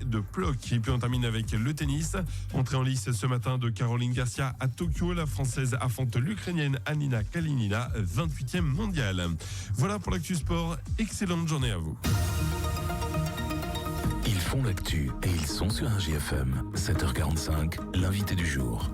de Plock. Et puis on termine avec le tennis. Entrée en lice ce matin de Caroline Garcia à Tokyo. La Française affronte l'Ukrainienne Anina Kalinina, 28e mondiale. Voilà pour l'actu sport. Excellente journée à vous. Ils font l'actu et ils sont sur RJFM. 7h45, l'invité du jour.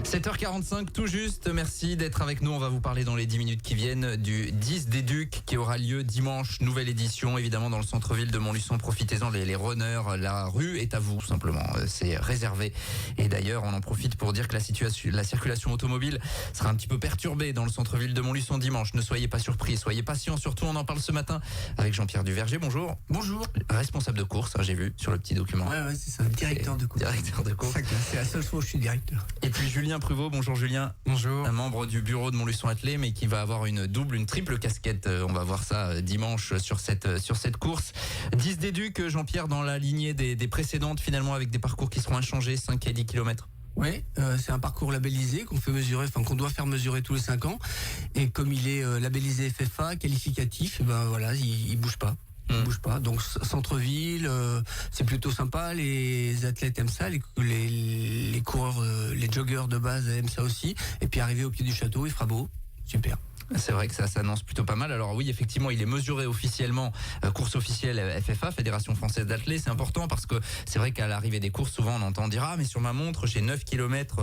7h45 tout juste, merci d'être avec nous. On va vous parler dans les 10 minutes qui viennent du 10 des Ducs qui aura lieu dimanche, nouvelle édition évidemment dans le centre-ville de Montluçon. Profitez-en, les runners, la rue est à vous tout simplement, c'est réservé. Et d'ailleurs on en profite pour dire que la circulation automobile sera un petit peu perturbée dans le centre-ville de Montluçon dimanche. Ne soyez pas surpris, soyez patients, surtout on en parle ce matin avec Jean-Pierre Duverger. Bonjour. Bonjour. Responsable de course, j'ai vu sur le petit document. Ouais, c'est ça, directeur de course. Directeur de course. C'est la seule fois où je suis directeur. Et puis Julien Pruvot, bonjour Julien. Bonjour. Un membre du bureau de Montluçon Athlé, mais qui va avoir une triple casquette. On va voir ça dimanche sur cette course. 10 des Ducs, Jean-Pierre, dans la lignée des précédentes, finalement, avec des parcours qui seront inchangés, 5 et 10 km. Oui, c'est un parcours labellisé qu'on doit faire mesurer tous les 5 ans. Et comme il est labellisé FFA, qualificatif, ben voilà, il bouge pas. Il bouge pas. Donc centre-ville, c'est plutôt sympa. Les athlètes aiment ça, les coureurs, les joggeurs de base aiment ça aussi. Et puis arrivé au pied du château, il fera beau. Super. C'est vrai que ça s'annonce plutôt pas mal. Alors oui, effectivement, il est mesuré officiellement, course officielle FFA, Fédération Française d'Athlé. C'est important parce que c'est vrai qu'à l'arrivée des courses, souvent on entend dire « Ah, mais sur ma montre, j'ai 9 km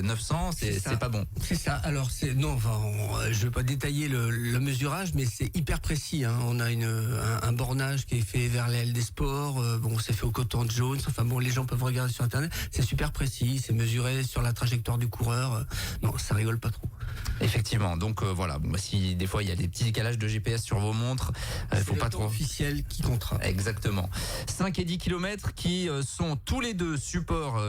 900, c'est pas bon ». C'est ça. Alors, je vais pas détailler le mesurage, mais c'est hyper précis. Hein. On a un bornage qui est fait vers l'aile des sports. C'est fait au coton de jaune. Enfin bon, les gens peuvent regarder sur Internet. C'est super précis. C'est mesuré sur la trajectoire du coureur. Non, ça rigole pas trop. Effectivement. Donc voilà. Bon, si des fois il y a des petits décalages de GPS sur vos montres, faut pas trop. Officiel qui comptera. Exactement. 5 et 10 km qui sont tous les deux supports,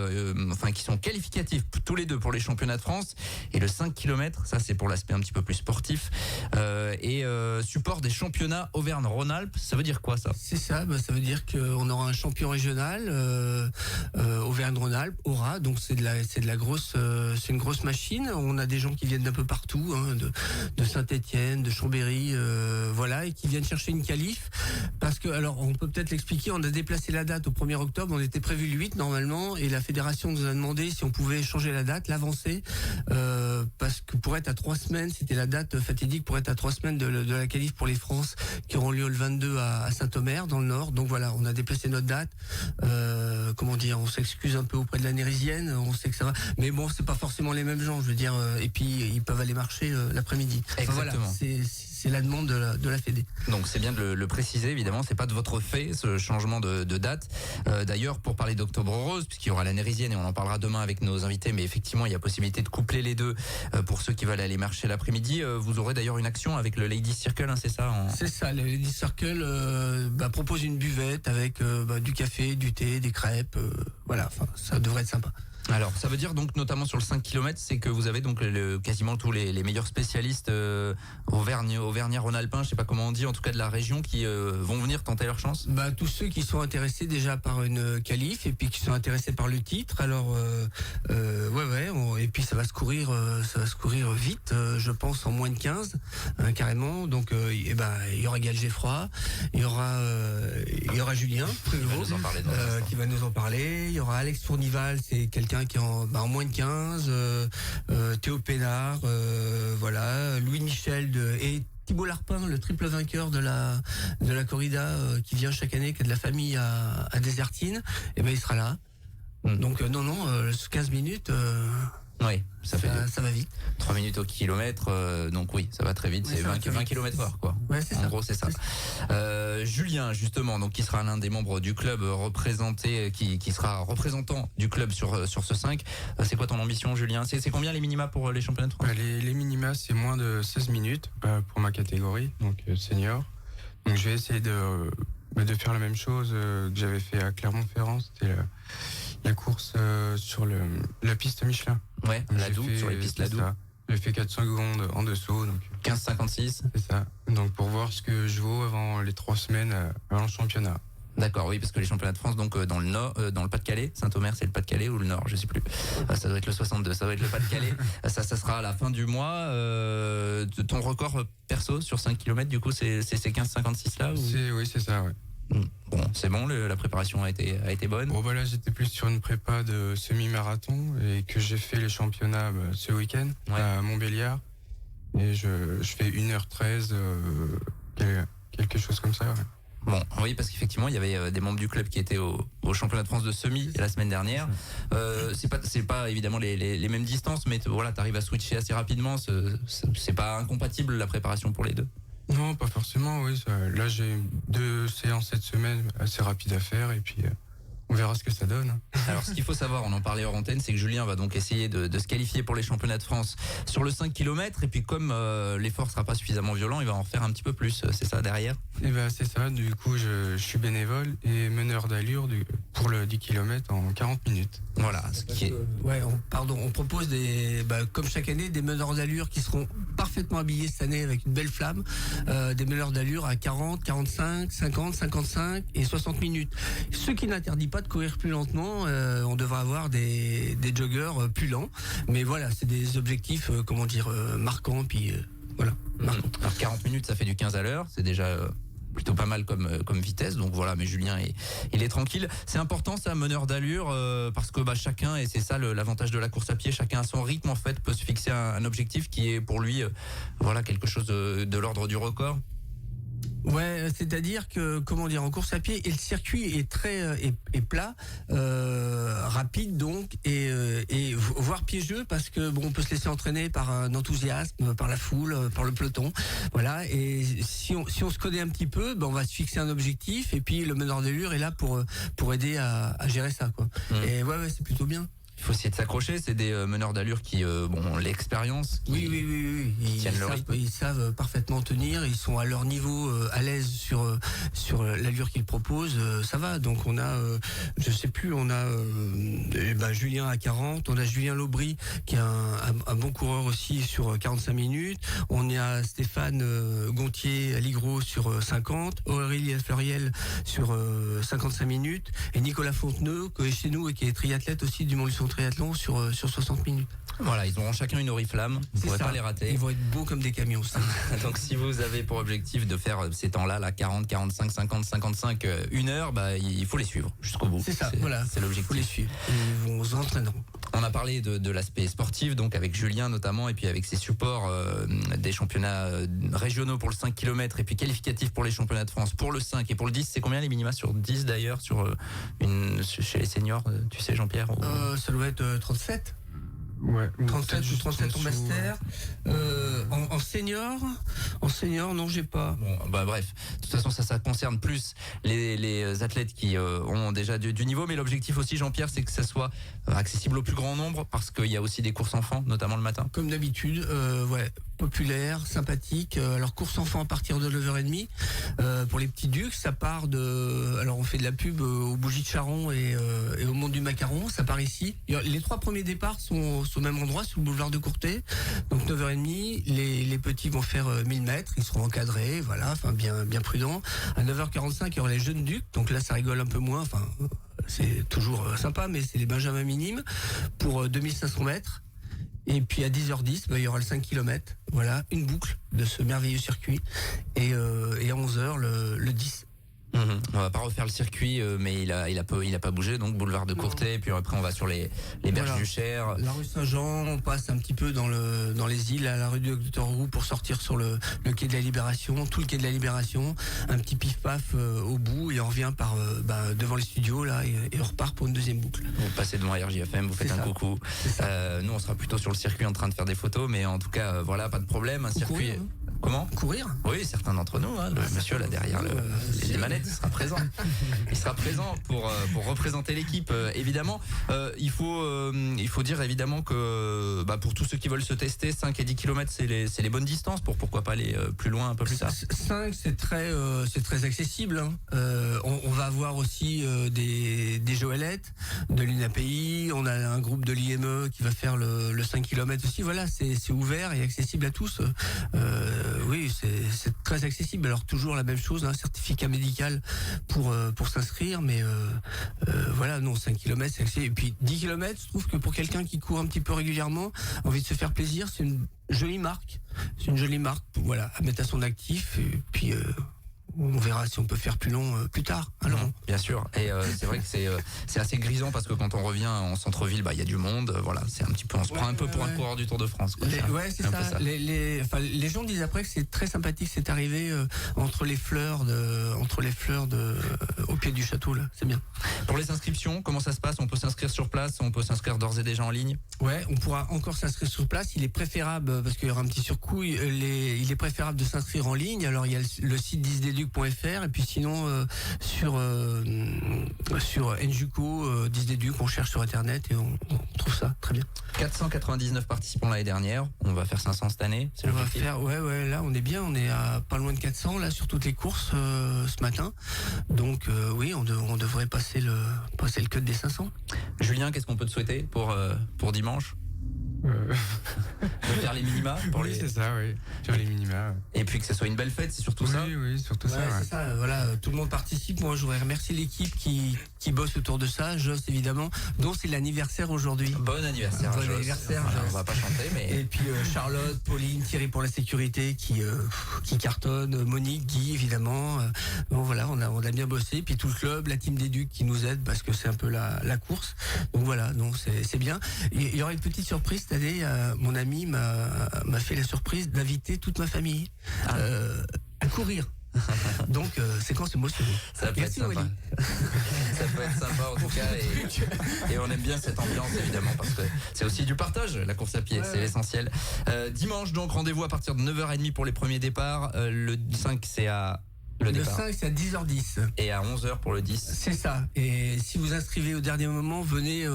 qui sont qualificatifs tous les deux pour les championnats de France. Et le 5 km, ça c'est pour l'aspect un petit peu plus sportif, support des championnats Auvergne-Rhône-Alpes. Ça veut dire quoi ça ? C'est ça. Ça veut dire qu'on aura un champion régional Auvergne-Rhône-Alpes, Aura. Donc c'est une grosse machine. On a des gens qui viennent d'un peu partout, hein, de Saint-Étienne, de Chambéry, et qui viennent chercher une qualif. Parce que, alors, on peut peut-être l'expliquer, on a déplacé la date au 1er octobre, on était prévu le 8 normalement, et la fédération nous a demandé si on pouvait changer la date, l'avancer, parce que pour être à 3 semaines, c'était la date fatidique pour être à 3 semaines de la qualif pour les France, qui auront lieu le 22 à Saint-Omer, dans le Nord. Donc voilà, on a déplacé notre date. On s'excuse un peu auprès de la Nérisienne, on sait que ça va, mais bon, c'est pas forcément les mêmes gens, je veux dire, et puis ils peuvent aller marcher l'après-midi. Exactement. C'est la demande de la Fédé. Donc c'est bien de le préciser, évidemment, c'est pas de votre fait ce changement de date. D'ailleurs, pour parler d'Octobre Rose, puisqu'il y aura la Nérisienne et on en parlera demain avec nos invités, mais effectivement il y a possibilité de coupler les deux pour ceux qui veulent aller marcher l'après-midi. Vous aurez d'ailleurs une action avec le Ladies Circle, hein, c'est ça C'est ça, le Ladies Circle propose une buvette avec du café, du thé, des crêpes, ça devrait être sympa. Alors, ça veut dire donc notamment sur le 5 km, c'est que vous avez donc quasiment tous les meilleurs spécialistes Auvergnat-Rhône-Alpin, je sais pas comment on dit, en tout cas de la région, qui vont venir tenter leur chance. Tous ceux qui sont intéressés déjà par une qualif et puis qui sont intéressés par le titre. Alors et puis ça va se courir vite, je pense en moins de 15 carrément. Donc il y aura Gaël Geffroy, il y aura Julien Pruvot qui va nous en parler. Il y aura Alex Fournival, c'est quelqu'un qui est en moins de 15, Théo Pénard, Louis Michel et Thibault Larpin, le triple vainqueur de la corrida qui vient chaque année, qui est de la famille à Désertine, il sera là. Donc 15 minutes. Oui, ça va vite. 3 minutes au kilomètre, donc oui, ça va très vite, c'est 20 km/h quoi. Ouais, c'est en ça. gros, c'est ça. Julien, justement, donc qui sera l'un des membres du club représenté, qui sera représentant du club sur ce 5. C'est quoi ton ambition, Julien ? C'est combien les minima pour les championnats de France ? Les minima, c'est moins de 16 minutes pour ma catégorie, donc senior. Donc je vais essayer de faire la même chose que j'avais fait à Clermont-Ferrand, c'était la course sur la piste Michelin. Ouais, Ladoux, sur les pistes Ladoux. J'ai fait 4 secondes en dessous. Donc 15,56. C'est ça. Donc pour voir ce que je vaux avant les 3 semaines avant le championnat. D'accord, oui, parce que les championnats de France, donc dans le Nord, dans le Pas-de-Calais, Saint-Omer, c'est le Pas-de-Calais ou le Nord, je sais plus. Ça doit être le 62, ça doit être le Pas-de-Calais. ça sera à la fin du mois. Ton record perso sur 5 km, du coup, c'est 15,56 là ou... Oui, c'est ça, ouais. Bon, c'est bon, la préparation a été bonne. Bon, voilà, j'étais plus sur une prépa de semi-marathon et que j'ai fait les championnats ce week-end à Montbéliard. Et je fais 1h13, quelque chose comme ça. Ouais. Bon, oui, parce qu'effectivement, il y avait des membres du club qui étaient au championnat de France de semi la semaine dernière. C'est pas évidemment les mêmes distances, mais voilà, t'arrives à switcher assez rapidement. C'est pas incompatible la préparation pour les deux. Non, pas forcément, oui. Là, j'ai 2 séances cette semaine assez rapides à faire et puis on verra ce que ça donne. Alors, ce qu'il faut savoir, on en parlait hors antenne, c'est que Julien va donc essayer de se qualifier pour les championnats de France sur le 5 km. Et puis, comme l'effort sera pas suffisamment violent, il va en faire un petit peu plus. C'est ça derrière? Et ben c'est ça. Du coup, je suis bénévole et meneur d'allure pour le 10 km en 40 minutes. Voilà. Ce qui est... Ouais, on propose comme chaque année, des meneurs d'allure qui seront parfaitement habillés cette année avec une belle flamme. Des meneurs d'allure à 40, 45, 50, 55 et 60 minutes. Ce qui n'interdit pas de courir plus lentement. On devra avoir des joggers plus lents. Mais voilà, c'est des objectifs, marquants. Puis voilà. Marquants. Alors 40 minutes, ça fait du 15 à l'heure. C'est déjà plutôt pas mal comme vitesse. Donc voilà, mais Julien, il est tranquille. C'est important, ça, meneur d'allure, parce que chacun, et c'est ça l'avantage de la course à pied, chacun à son rythme, en fait, peut se fixer un objectif qui est pour lui, quelque chose de l'ordre du record. Ouais, c'est-à-dire que, en course à pied, et le circuit est très est plat, rapide donc, et voire piégeux, parce que on peut se laisser entraîner par un enthousiasme, par la foule, par le peloton, voilà. Et si on se connaît un petit peu, on va se fixer un objectif, et puis le meneur d'allure est là pour aider à gérer ça, quoi. Et ouais, c'est plutôt bien. Il faut essayer de s'accrocher. C'est des meneurs d'allure qui ont l'expérience. Oui. Ils savent parfaitement tenir. Ils sont à leur niveau, à l'aise sur l'allure qu'ils proposent. Ça va. Donc on a, Julien à 40. On a Julien Laubry qui est un bon coureur aussi sur 45 minutes. On a Stéphane Gontier à Ligros sur 50. Aurélie Fleuriel sur 55 minutes. Et Nicolas Fonteneux qui est chez nous et qui est triathlète aussi du Montluçon Triathlon sur 60 minutes. Voilà, ils auront chacun une oriflamme. Vous ne pourrez pas les rater. Ils vont être beaux comme des camions. Donc si vous avez pour objectif de faire ces temps-là, 40, 45, 50, 55, 1 heure, il faut les suivre jusqu'au bout. C'est ça, voilà. C'est l'objectif. Il faut les suivre. Ils vont s'entraîner. On a parlé de l'aspect sportif, donc avec Julien notamment, et puis avec ses supports des championnats régionaux pour le 5 km, et puis qualificatifs pour les championnats de France pour le 5 et pour le 10. C'est combien les minima sur 10 d'ailleurs, chez les seniors, tu sais Jean-Pierre Ça doit être 37. Ouais, 37 ou 37 en master. En senior, non, j'ai pas. Bon, bref. De toute façon, ça concerne plus les athlètes qui ont déjà du niveau, mais l'objectif aussi, Jean-Pierre, c'est que ça soit accessible au plus grand nombre, parce qu'il y a aussi des courses enfants, notamment le matin. Comme d'habitude, populaire, sympathique. Alors course enfant à partir de 9h30 pour les petits ducs. Ça part alors on fait de la pub aux bougies de Charon et au monde du macaron. Ça part ici. Les 3 premiers départs sont au même endroit, sur le boulevard de Courtet. Donc 9h30, les petits vont faire 1000 mètres. Ils seront encadrés, voilà, bien prudents. À 9h45, il y aura les jeunes ducs. Donc là, ça rigole un peu moins. C'est toujours sympa, mais c'est les benjamins minimes pour 2500 mètres. Et puis à 10h10, il y aura le 5 km. Voilà, une boucle de ce merveilleux circuit. Et à 11h, le 10. On va pas refaire le circuit, mais il a pas bougé, donc boulevard de Courtet, et puis après on va sur les berges du Cher. La rue Saint-Jean, on passe un petit peu dans les îles, à la rue du Docteur Roux pour sortir sur le quai de la Libération, tout le quai de la Libération, un petit pif-paf au bout, et on revient par devant les studios là, et on repart pour une deuxième boucle. Vous passez devant RJFM, vous faites un coucou. Nous on sera plutôt sur le circuit en train de faire des photos, mais en tout cas voilà, pas de problème, un circuit. Courir, hein. Comment ? Courir ? Oui, certains d'entre nous, le monsieur là derrière les manettes, il sera présent. Il sera présent pour représenter l'équipe, évidemment. Il faut dire évidemment que pour tous ceux qui veulent se tester, 5 et 10 km c'est les bonnes distances, pourquoi pas aller plus loin un peu plus tard. 5 c'est très accessible, hein. On va avoir aussi des Joëlettes de l'UNAPI, on a un groupe de l'IME qui va faire le 5 km aussi. Voilà, c'est ouvert et accessible à tous. Oui, c'est très accessible. Alors toujours la même chose, un certificat médical pour s'inscrire, mais voilà, non, 5 km c'est accessible. Et puis 10 km, je trouve que pour quelqu'un qui court un petit peu régulièrement, envie de se faire plaisir, c'est une jolie marque. C'est une jolie marque, voilà, à mettre à son actif. Et puis on verra si on peut faire plus long plus tard. Alors, Bien sûr. Et c'est vrai que c'est assez grisant parce que quand on revient en centre-ville, il y a du monde. Voilà, c'est un petit peu, on se prend un peu pour un coureur du Tour de France. Quoi. C'est un peu ça. Les gens disent après que c'est très sympathique. C'est arrivé entre les fleurs au pied du château là. C'est bien. Pour les inscriptions, comment ça se passe? On peut s'inscrire sur place, on peut s'inscrire d'ores et déjà en ligne. Ouais, on pourra encore s'inscrire sur place. Il est préférable, parce qu'il y aura un petit surcoût, il est préférable de s'inscrire en ligne. Alors il y a le site 10deduc.fr et puis sinon sur Enjuco 10deduc, on cherche sur internet et on trouve ça très bien. 499 participants l'année dernière, on va faire 500 cette année. C'est On va l'objectif. faire, là on est bien, on est à pas loin de 400 là sur toutes les courses ce matin. Donc oui, on devrait passer le cut des 500. Julien, qu'est-ce qu'on peut te souhaiter pour dimanche? De faire les minima pour Oui, c'est ça, oui. Faire les minima. Ouais. Et puis que ce soit une belle fête, c'est surtout ça. Oui, surtout ça. Ouais, Ouais. c'est ça, voilà, tout le monde participe. Moi, je voudrais remercier l'équipe qui bosse autour de ça, Joss évidemment, dont c'est l'anniversaire aujourd'hui. Bon anniversaire, Bon Joss. anniversaire, Voilà, Joss. on va pas chanter, mais Et puis Charlotte, Pauline, Thierry pour la sécurité qui cartonne, Monique, Guy évidemment. Bon voilà, on a bien bossé. Puis tout le club, la team d'éduc qui nous aide parce que c'est un peu la course. Donc voilà, donc c'est bien. Il y aura une petite surprise cette année. Mon ami m'a fait la surprise d'inviter toute ma famille à courir. Donc séquence émotionnelle. ça peut Merci, être sympa. Wally. Ça peut être sympa en tout cas et on aime bien cette ambiance évidemment parce que c'est aussi du partage, la course à pied, c'est l'essentiel. Dimanche donc, rendez-vous à partir de 9h30 pour les premiers départs. Le 5 c'est à le Le départ 5 c'est à 10h10. et à 11h pour le 10. C'est ça. Et si vous inscrivez au dernier moment, venez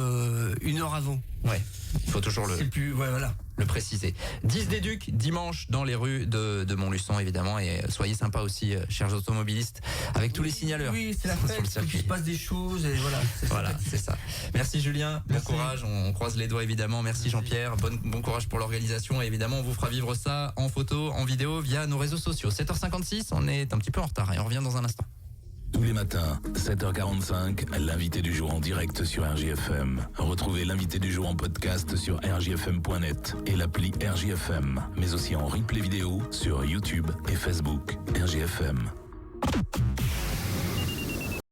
une heure avant. Ouais, il faut toujours C'est plus, ouais, voilà. le préciser. 10 des Ducs, dimanche, dans les rues de Montluçon, évidemment. Et soyez sympas aussi, chers automobilistes, avec tous les signaleurs. Oui, c'est la sur le fête, il circuit. se passe des choses et voilà. Voilà, c'est ça. Merci Julien, bon Merci. courage, on croise les doigts évidemment. Merci Jean-Pierre, bon courage pour l'organisation. Et évidemment, on vous fera vivre ça en photo, en vidéo, via nos réseaux sociaux. 7h56, on est un petit peu en retard et on revient dans un instant. Tous les matins, 7h45, l'invité du jour en direct sur RJFM. Retrouvez l'invité du jour en podcast sur rjfm.net et l'appli RJFM, mais aussi en replay vidéo sur YouTube et Facebook. RJFM,